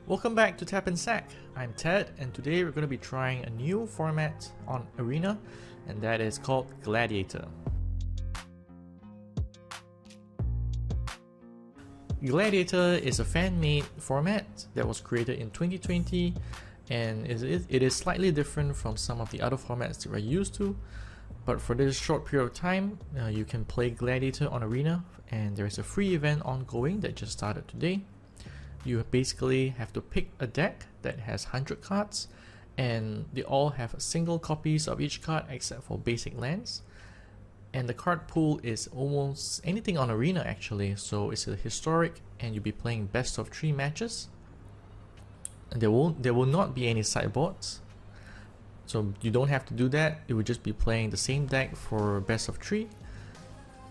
Welcome back to Tap Sac. I'm Ted, and today we're going to be trying a new format on Arena, and that is called Gladiator. Gladiator is a fan-made format that was created in 2020, and it is slightly different from some of the other formats that we're used to. But for this short period of time, you can play Gladiator on Arena, and there is a free event ongoing that just started today. You basically have to pick a deck that has 100 cards, and they all have single copies of each card except for basic lands. And the card pool is almost anything on Arena actually, so it's a historic, and you'll be playing best of 3 matches. And there will not be any sideboards, so you don't have to do that. You will just be playing the same deck for best of 3.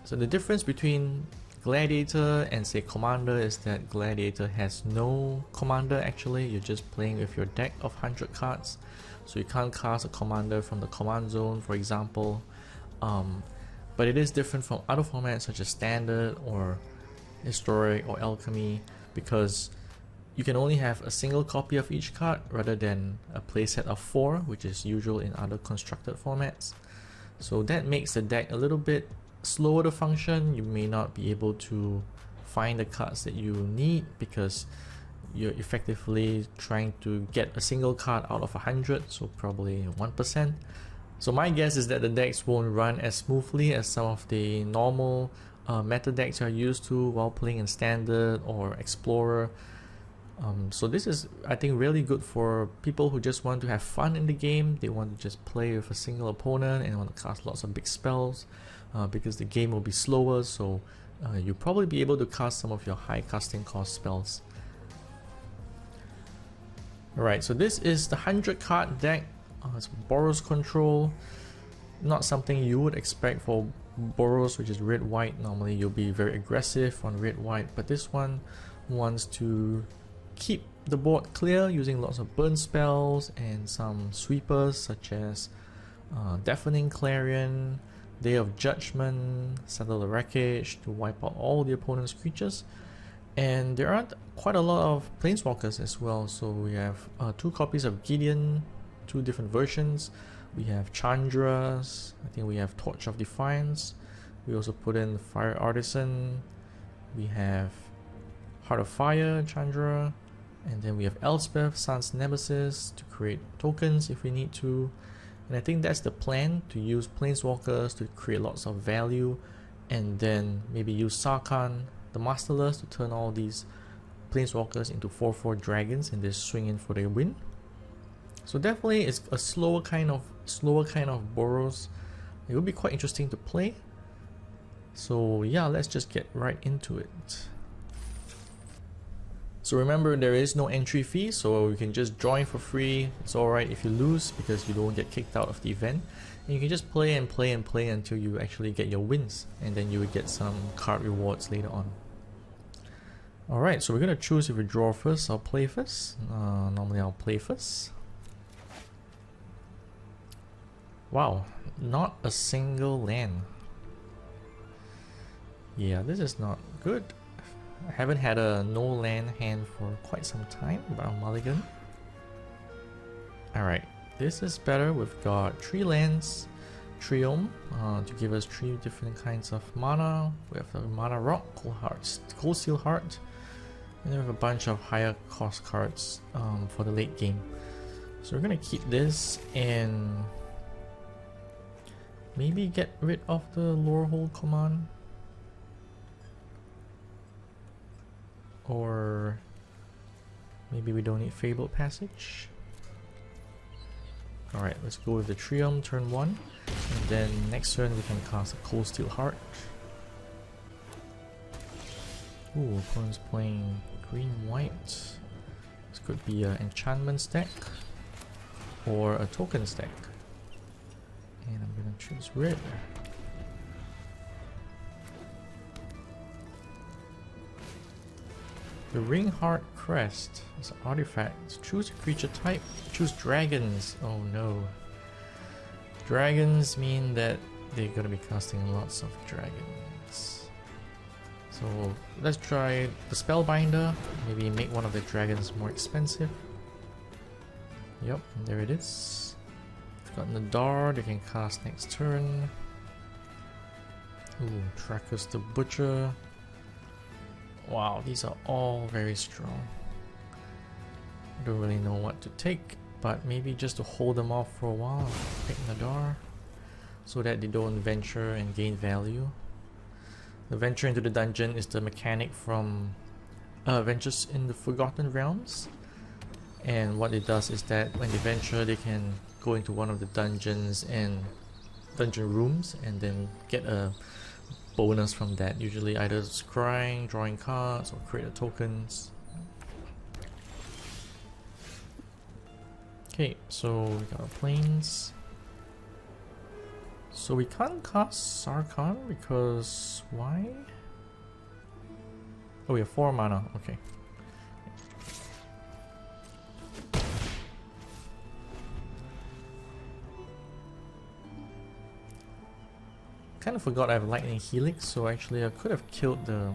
So the difference between Gladiator and say Commander is that Gladiator has no Commander actually. You're just playing with your deck of 100 cards, so you can't cast a Commander from the command zone, for example. But it is different from other formats such as Standard or Historic or Alchemy, because you can only have a single copy of each card rather than a playset of 4, which is usual in other constructed formats. So that makes the deck a little bit slower to function. You may not be able to find the cards that you need because you're effectively trying to get a single card out of 100, so probably 1%. So my guess is that the decks won't run as smoothly as some of the normal meta decks you're used to while playing in Standard or Explorer. So this is, I think, really good for people who just want to have fun in the game. They want to just play with a single opponent and want to cast lots of big spells, because the game will be slower, so you'll probably be able to cast some of your high casting cost spells. Alright, so this is the 100 card deck. It's Boros control. Not something you would expect for Boros, which is red-white. Normally you'll be very aggressive on red-white, but this one wants to keep the board clear using lots of burn spells and some sweepers such as Deafening Clarion, Day of Judgment, Settle the Wreckage to wipe out all the opponent's creatures. And there are quite a lot of Planeswalkers as well, so we have 2 copies of Gideon, 2 different versions. We have Chandra's, I think we have Torch of Defiance, we also put in Fire Artisan, we have Heart of Fire, Chandra, and then we have Elspeth, Sun's Nemesis to create tokens if we need to. And I think that's the plan, to use Planeswalkers to create lots of value, and then maybe use Sarkhan, the Masterless, to turn all these Planeswalkers into 4/4 dragons and just swing in for the win. So definitely it's a slower kind of Boros. It will be quite interesting to play. So yeah, let's just get right into it. So remember, there is no entry fee, so you can just join for free. It's alright if you lose because you don't get kicked out of the event. And you can just play and play and play until you actually get your wins, and then you will get some card rewards later on. Alright, so we're going to choose if we draw first or play first. Normally I'll play first. Wow, not a single land. Yeah, this is not good. I haven't had a no land hand for quite some time, but I'll mulligan. Alright, this is better. We've got 3 lands, Triome, to give us 3 different kinds of mana. We have a Mana Rock, Cold Steel Heart, and then we have a bunch of higher cost cards for the late game. So we're gonna keep this and maybe get rid of the Lorehold command. Or maybe we don't need Fabled Passage. Alright, let's go with the Triumph turn 1. And then next turn we can cast a Cold Steel Heart. Ooh, opponent's playing green-white. This could be an enchantment stack or a token stack. And I'm gonna choose red. The Ringheart Crest is an artifact. Choose a creature type. Choose dragons. Oh no. Dragons mean that they're gonna be casting lots of dragons. So let's try the Spellbinder, maybe make one of the dragons more expensive. Yep, there it is. We've got Nadar, they can cast next turn. Ooh, Trackus the Butcher. Wow, these are all very strong. I don't really know what to take, but maybe just to hold them off for a while, pick Nadar, so that they don't venture and gain value. The venture into the dungeon is the mechanic from Ventures in the Forgotten Realms, and what it does is that when they venture, they can go into one of the dungeons and dungeon rooms and then get a bonus from that, usually either scrying, drawing cards, or create tokens. Okay, so we got our planes. So we can't cast Sarkhan because why? Oh, we have 4 mana, okay. Kind of forgot I have Lightning Helix, so actually I could have killed the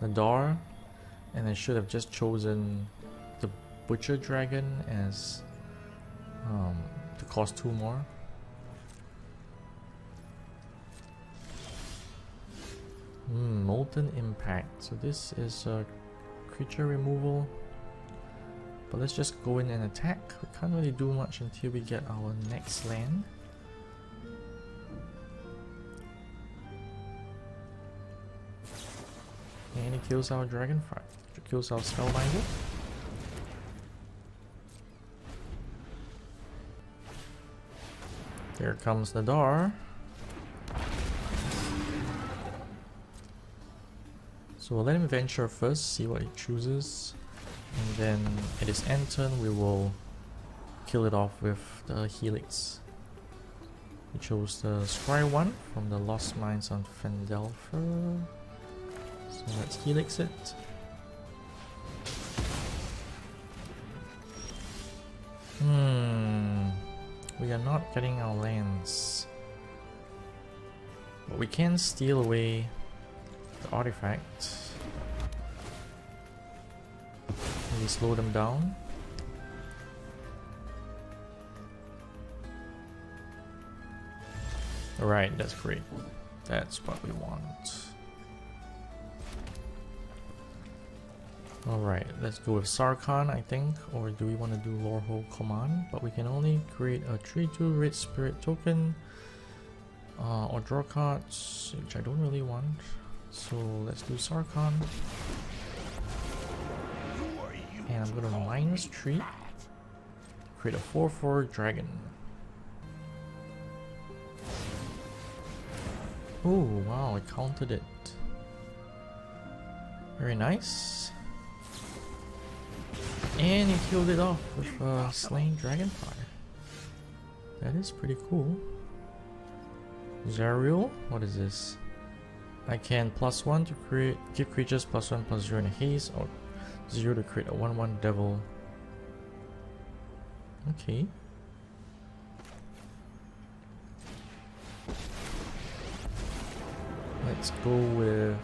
Nadar, and I should have just chosen the Butcher Dragon as to cost 2 more. Molten Impact. So this is a creature removal, but let's just go in and attack. We can't really do much until we get our next land. And he kills our Dragonfire. Kills our Spellbinder. There comes Nadar. So we'll let him venture first, see what he chooses, and then at his end turn we will kill it off with the Helix. He chose the Scry one from the Lost Mines on Fendelfer. So let's Helix it. We are not getting our lands, but we can steal away the artifact. Maybe slow them down. Alright, that's great. That's what we want. Alright, let's go with Sarkhan, I think. Or do we want to do Lorehold Command? But we can only create a 3/2 red spirit token or draw cards, which I don't really want. So let's do Sarkhan. And I'm gonna -3, create a 4/4 dragon. Oh wow, I counted it. Very nice. And he killed it off with a slain Dragonfire. That is pretty cool. Zariel, what is this? I can +1 to create, give creatures +1/+0 in a haste, or 0 to create a 1/1 devil. Okay. Let's go with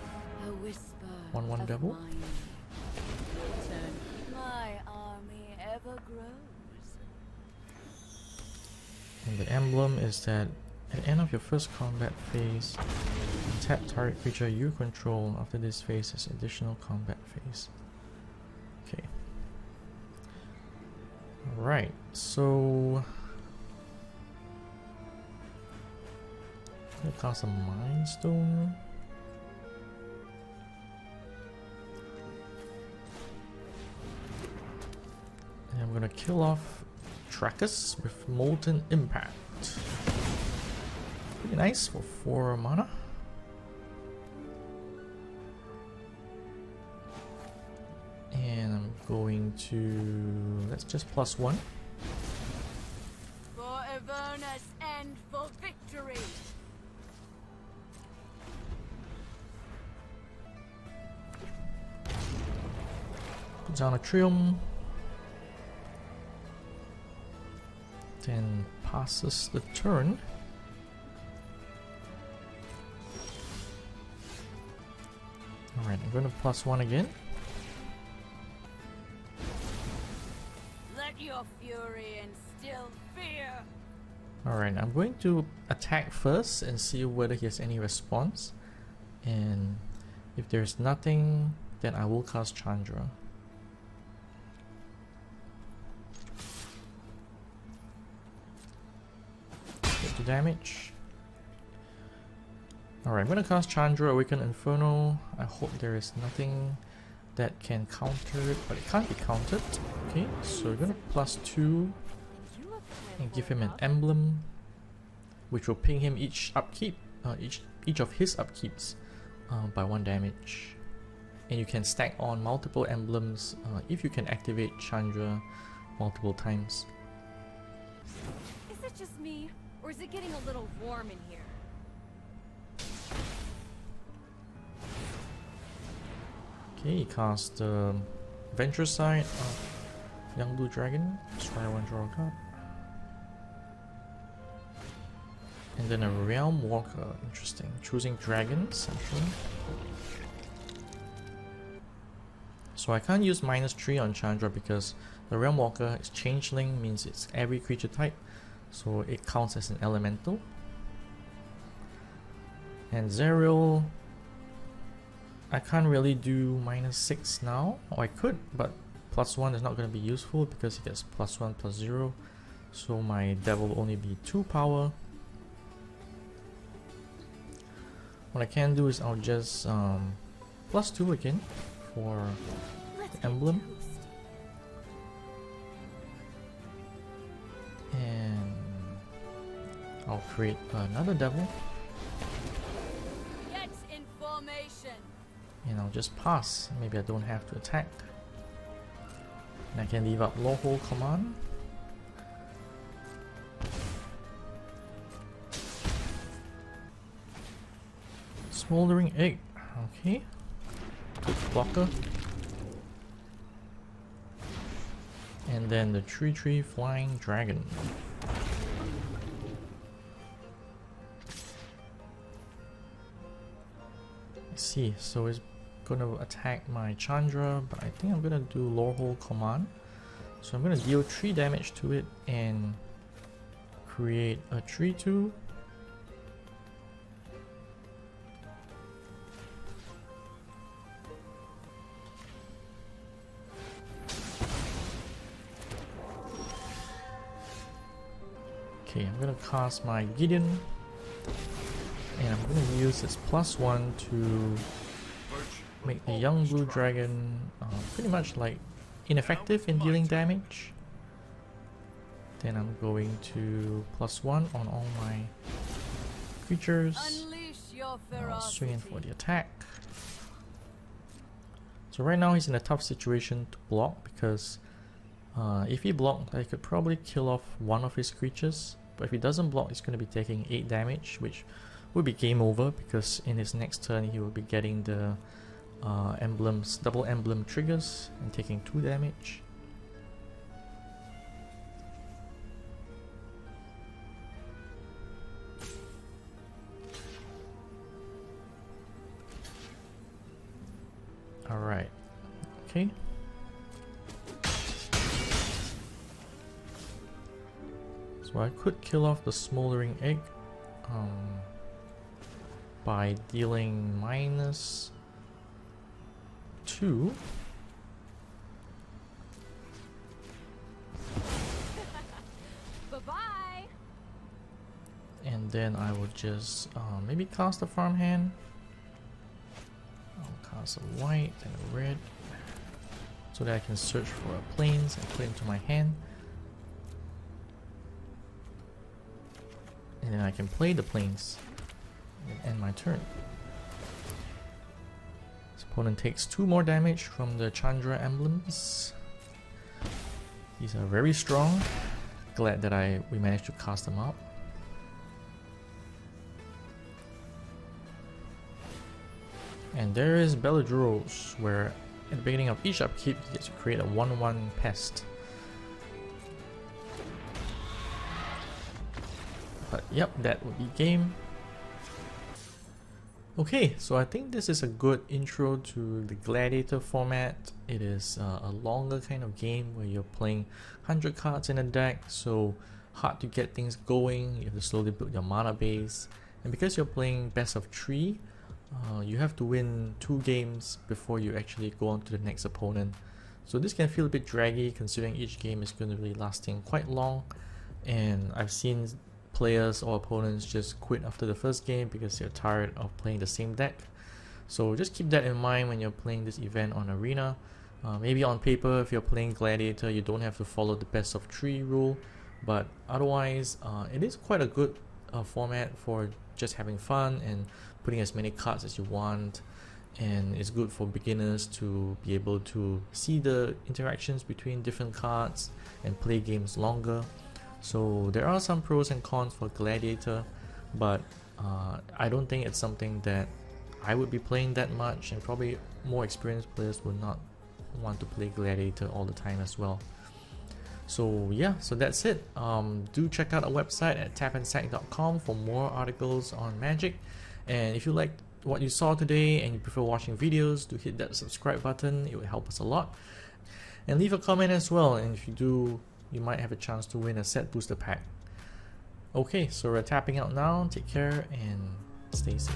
1/1 devil. And the emblem is that at the end of your first combat phase, tap target creature you control. After this phase has additional combat phase. Okay. Alright, so I'm gonna cast a Mind Stone. And I'm gonna kill off Trackus with Molten Impact. Pretty nice for 4 mana. And I'm going to, let's just +1. For Avernus and for victory. Put down a Triumph. Then passes the turn. Alright, I'm going to +1 again. Let your fury instill fear. Alright, I'm going to attack first and see whether he has any response. And if there's nothing, then I will cast Chandra. Get the damage. Alright, I'm gonna cast Chandra, Awaken Inferno. I hope there is nothing that can counter it, but it can't be countered. Okay, so we're gonna +2 and give him an emblem, which will ping him each upkeep, each of his upkeeps by 1 damage. And you can stack on multiple emblems if you can activate Chandra multiple times. Is it just me, or is it getting a little warm in here? Okay, he cast the Venture Side of Young Blue Dragon. Try 1, draw a card. And then a Realm Walker, interesting. Choosing dragons, actually. So I can't use -3 on Chandra because the Realm Walker is changeling, means it's every creature type. So it counts as an elemental. And Zerial, I can't really do -6 now. Or I could, but +1 is not going to be useful because he gets +1 +0. So my dev will only be 2 power. What I can do is I'll just +2 again for the emblem. And I'll create another devil. Get in formation. And I'll just pass. Maybe I don't have to attack. And I can leave up Lawful Command. Smoldering Egg. Okay. Good blocker. And then the 3/3 Flying Dragon. I see, so it's gonna attack my Chandra, but I think I'm gonna do Lawful Command. So I'm gonna deal 3 damage to it and create a 3/2. Okay, I'm gonna cast my Gideon, and I'm gonna use this +1 to make the Young Blue Dragon pretty much like ineffective in dealing damage. Then I'm going to +1 on all my creatures. Unleash your I'll swing in for ferocity. the attack. So right now he's in a tough situation to block because if he blocked, I could probably kill off one of his creatures. But if he doesn't block, he's going to be taking 8 damage, which would be game over because in his next turn he will be getting the emblems, double emblem triggers and taking 2 damage. Alright, okay. So I could kill off the Smoldering Egg by dealing -2. Bye-bye! And then I would just maybe cast a farmhand. I'll cast a white and a red so that I can search for a plains and put it into my hand. And then I can play the plains and end my turn. This opponent takes 2 more damage from the Chandra emblems. These are very strong. Glad that we managed to cast them out. And there is Belladuros, where at the beginning of each upkeep you get to create a 1/1 pest. But yep, that would be game. Okay, so I think this is a good intro to the Gladiator format. It is a longer kind of game where you're playing 100 cards in a deck, so hard to get things going. You have to slowly build your mana base, and because you're playing best of 3, you have to win 2 games before you actually go on to the next opponent. So this can feel a bit draggy considering each game is going to be lasting quite long, and I've seen players or opponents just quit after the first game because they're tired of playing the same deck. So just keep that in mind when you're playing this event on Arena. Maybe on paper, if you're playing Gladiator, you don't have to follow the best of 3 rule, but otherwise it is quite a good format for just having fun and putting as many cards as you want, and it's good for beginners to be able to see the interactions between different cards and play games longer. So there are some pros and cons for Gladiator, but I don't think it's something that I would be playing that much, and probably more experienced players would not want to play Gladiator all the time as well. So yeah, so that's it. Do check out our website at tapandsac.com for more articles on Magic, and if you liked what you saw today and you prefer watching videos, do hit that subscribe button. It will help us a lot, and leave a comment as well, and if you do, you might have a chance to win a set booster pack. Okay, so we're tapping out now. Take care and stay safe.